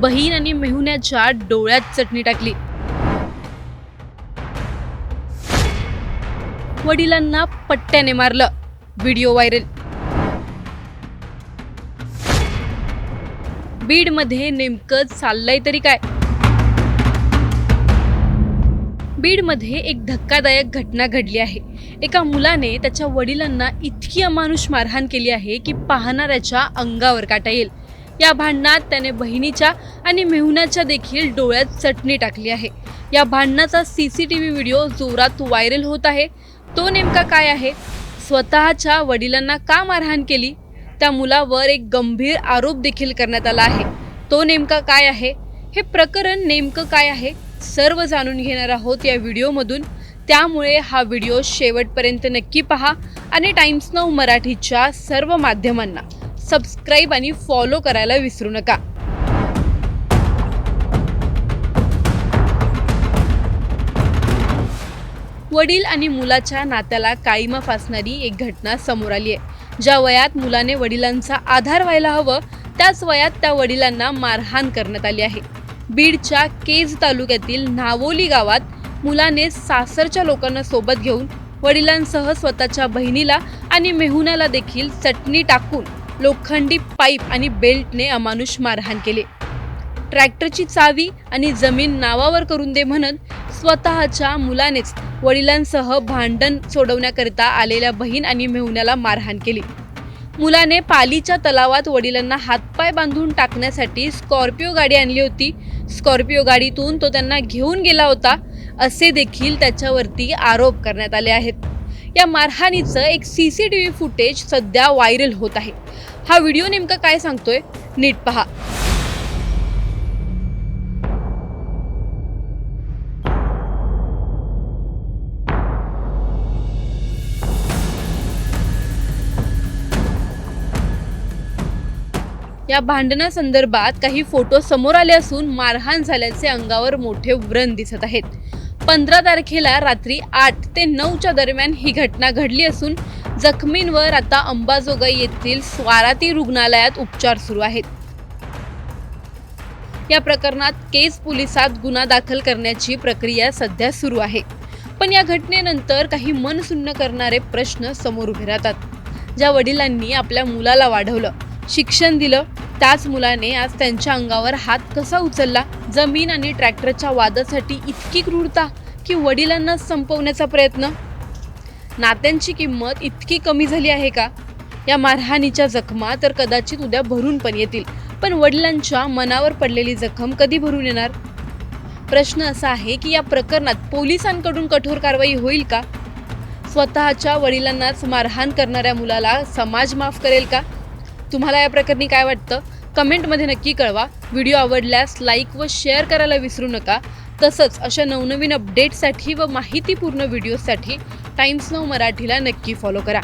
बहीण आणि मेहुण्याच्या डोळ्यात चटणी टाकली। वडिलांना पट्ट्याने मारलं, व्हिडिओ व्हायरल। बीडमध्ये नेमकं चाललंय तरी काय? बीडमध्ये एक धक्कादायक घटना घडली आहे। एका मुलाने त्याच्या वडिलांना इतकी अमानुष मारहाण केली आहे की पाहणाऱ्याच्या अंगावर काटा येईल। या भांडणात त्याने बहिणीच्या आणि मेहुण्याच्या देखील डोळ्यात चटणी टाकली आहे। या भांडणाचा सीसीटीव्ही व्हिडिओ जोरात व्हायरल होत आहे। तो नेमका काय आहे? स्वतःच्या वडिलांना का मारहाण केली? त्या मुलावर एक गंभीर आरोप देखील करण्यात आला आहे। तो नेमका काय आहे? हे प्रकरण नेमकं काय आहे? सर्व जाणून घेणार आहोत या व्हिडिओमधून। त्यामुळे हा व्हिडिओ शेवटपर्यंत नक्की पहा आणि टाइम्स नाऊ मराठीच्या सर्व माध्यमांना सबस्क्राइब आणि फॉलो करायला विसरू नका। वडील आणि मुलाच्या नात्याला काळीमा फासणारी एक घटना समोर आली आहे। ज्या वयात मुलाने वडिलांचा आधार व्हायला हवं, त्याच वयात त्या वडिलांना मारहाण करण्यात आली आहे। बीडच्या केज तालुक्यातील नावोली गावात मुलाने सासरच्या लोकांना सोबत घेऊन वडिलांसह स्वतःच्या बहिणीला आणि मेहुण्याला देखील चटणी टाकून लोखंडी पाईप आणि बेल्टने अमानुष मारहाण केली। ट्रॅक्टरची चावी आणि जमीन नावावर करून दे म्हणत स्वतःच्या मुलानेच वडिलांसह भांडण सोडवण्याकरिता आलेल्या बहीण आणि मेहुण्याला मारहाण केली। मुलाने पालीच्या तलावात वडिलांना हातपाय बांधून टाकण्यासाठी स्कॉर्पिओ गाडी आणली होती। स्कॉर्पिओ गाडीतून तो त्यांना घेऊन गेला होता, असे देखील त्याच्यावरती आरोप करण्यात आले आहेत। या मारहाणीचं एक सीसीटीव्ही फुटेज सध्या व्हायरल होत आहे। हा व्हिडिओ नेमका काय सांगतोय नीट पहा। या भांडणासंदर्भात काही फोटो समोर आले असून मारहाण झाल्याचे अंगावर मोठे व्रण दिसत आहेत। 15 तारखेला रात्री 8 ते 9च्या दरम्यान ही घटना घडली असून जखमींवर आता अंबाजोगाई येथील स्वाराती रुग्णालयात उपचार सुरू आहेत। या प्रकरणात केज पोलिसात गुन्हा दाखल करण्याची प्रक्रिया सध्या सुरू आहे। पण या घटनेनंतर काही मन सुन्न करणारे प्रश्न समोर उभे राहतात। ज्या वडिलांनी आपल्या मुलाला वाढवलं, शिक्षण दिलं, त्याच मुलाने आज त्यांच्या अंगावर हात कसा उचलला? जमीन आणि ट्रॅक्टरच्या वादासाठी इतकी क्रूरता की वडिलांना संपवण्याचा प्रयत्न? नात्यांची किंमत इतकी कमी झाली आहे का? या मारहाणीच्या जखमा तर कदाचित उद्या भरून पण येतील, पण वडिलांच्या मनावर पडलेली जखम कधी भरून येणार? प्रश्न असा आहे की या प्रकरणात पोलिसांकडून कठोर कारवाई होईल का? स्वतःच्या वडिलांनाच मारहाण करणाऱ्या मुलाला समाज माफ करेल का? तुम्हाला या प्रकरणी काय वाटतं? कमेंटमध्ये नक्की कळवा। व्हिडिओ आवडल्यास लाईक व शेअर करायला विसरू नका। तसंच अशा नवनवीन अपडेट्ससाठी व माहितीपूर्ण व्हिडिओसाठी टाइम्स नाऊ मराठीला नक्की फॉलो करा।